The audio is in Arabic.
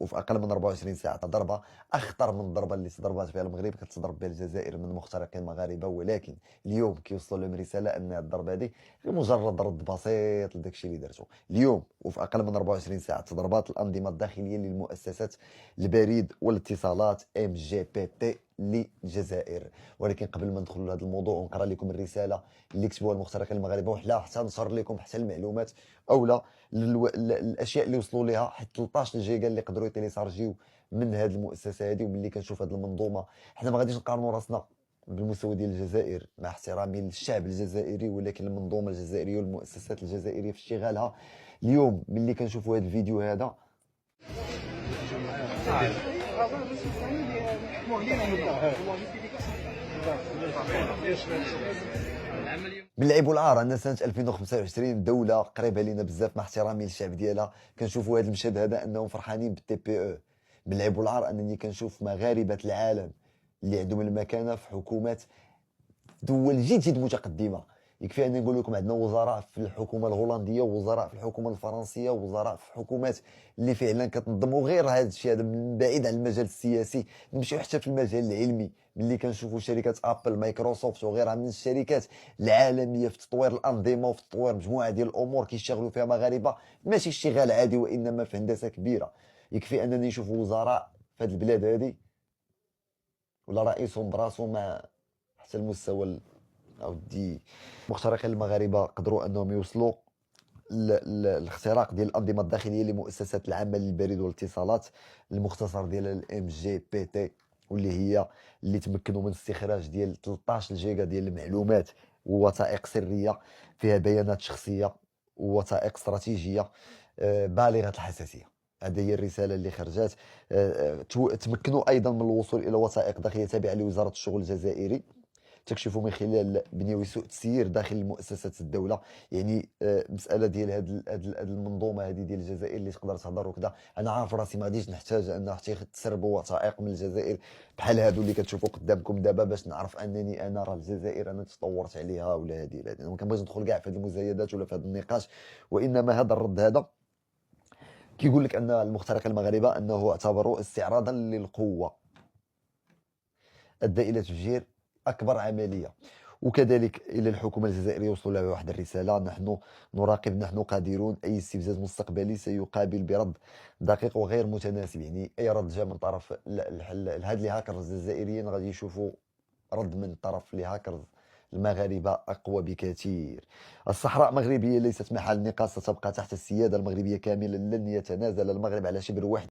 وفي اقل من 24 ساعه ضربه اخطر من الضربه اللي تضربات فيها المغرب كتضرب بها الجزائر من مخترقين مغاربه. ولكن اليوم كيوصلوا لهم رساله ان الضربه هذه غير مجرد رد بسيط لداك الشيء اللي درتو اليوم. وفي اقل من 24 ساعه تضربات الانظمه الداخليه للمؤسسات البريد والاتصالات ام جي بي تي للجزائر. ولكن قبل ما ندخلوا لهذا الموضوع ونقرا لكم الرساله اللي كتبوها المخترقين المغاربه، وحلا حتى نشر لكم حتى المعلومات اولا الاشياء اللي وصلوا ليها، حيت 13 جيجا اللي قدروا يتيليسارجيو من هذه المؤسسه هذه. وملي كنشوف هذه المنظومه، حنا ما غاديش نقارنوا راسنا بالمستوى ديال الجزائر مع احترامي للشعب الجزائري، ولكن المنظومه الجزائريه والمؤسسات الجزائريه في اشتغالها. اليوم ملي كنشوفوا هذا الفيديو هذا، من العيب والعار ان سنه 2025 دوله قريبه لينا بزاف مع احترامي للشعب ديالها كنشوفوا هذا المشهد هذا انهم فرحانين بالتي بي او. من العيب والعار انني كنشوف مغاربه العالم اللي عندهم المكانه في حكومات دول جد جد متقدمه. يكفي ان نقول لكم عندنا وزراء في الحكومه الهولنديه، ووزراء في الحكومه الفرنسيه، ووزراء في حكومات اللي فعلا كتنظموا غير هذا الشيء هذا من بعيد عن المجال السياسي. نمشيو حتى في المجال العلمي، ملي كنشوفوا شركات ابل مايكروسوفت وغيرها من الشركات العالميه في تطوير الانظمه وفي تطوير مجموعه ديال الامور كيشتغلوا فيها مغاربه، ماشي اشتغال عادي وانما في هندسه كبيره. يكفي انني نشوف وزراء في هذه البلاد هذه ولا رئيسهم براسو مع حتى المستوى اودي. المخترقين المغاربه قدروا انهم يوصلوا الاختراق ديال الانظمه الداخليه لمؤسسات العامه للبريد والاتصالات، المختصر ديال الام جي بي تي، واللي هي اللي تمكنوا من استخراج ديال 13 جيجا ديال المعلومات ووثائق سريه فيها بيانات شخصيه ووثائق استراتيجيه بالغه الحساسيه. هذه هي الرساله اللي خرجت. تمكنوا ايضا من الوصول الى وثائق داخليه تابعه لوزاره الشغل الجزائري تكشف من خلال بنيوي سوء تسيير داخل مؤسسات الدوله. يعني مساله ديال هاد المنظومه هذه ديال الجزائر اللي تقدر تهضر وكذا. انا عارف راسي ما غاديش نحتاج ان حتى تسربوا وثائق من الجزائر بحال هادو اللي كتشوفوا قدامكم دابا باش نعرف انني انا راه الجزائر انا تطورت عليها ولا هذه لا. انا ما كنبغيش ندخل كاع في هذه المزايدات ولا في هذا النقاش، وانما هذا الرد هذا كيقول لك ان المخترقين المغاربه انه اعتبروا استعراضا للقوه ادى الى تفجير اكبر عمليه. وكذلك الى الحكومه الجزائريه وصلوا لها واحد الرساله: نحن نراقب، نحن قادرون، اي استفزاز مستقبلي سيقابل برد دقيق وغير متناسب. يعني اي رد جاء من طرف هاد لي هاكرز الجزائريين غادي يشوفوا رد من طرف لي هاكرز المغاربه اقوى بكثير. الصحراء المغربيه ليست محل نقاش، ستبقى تحت السياده المغربيه كاملا، لن يتنازل المغرب على شبر واحد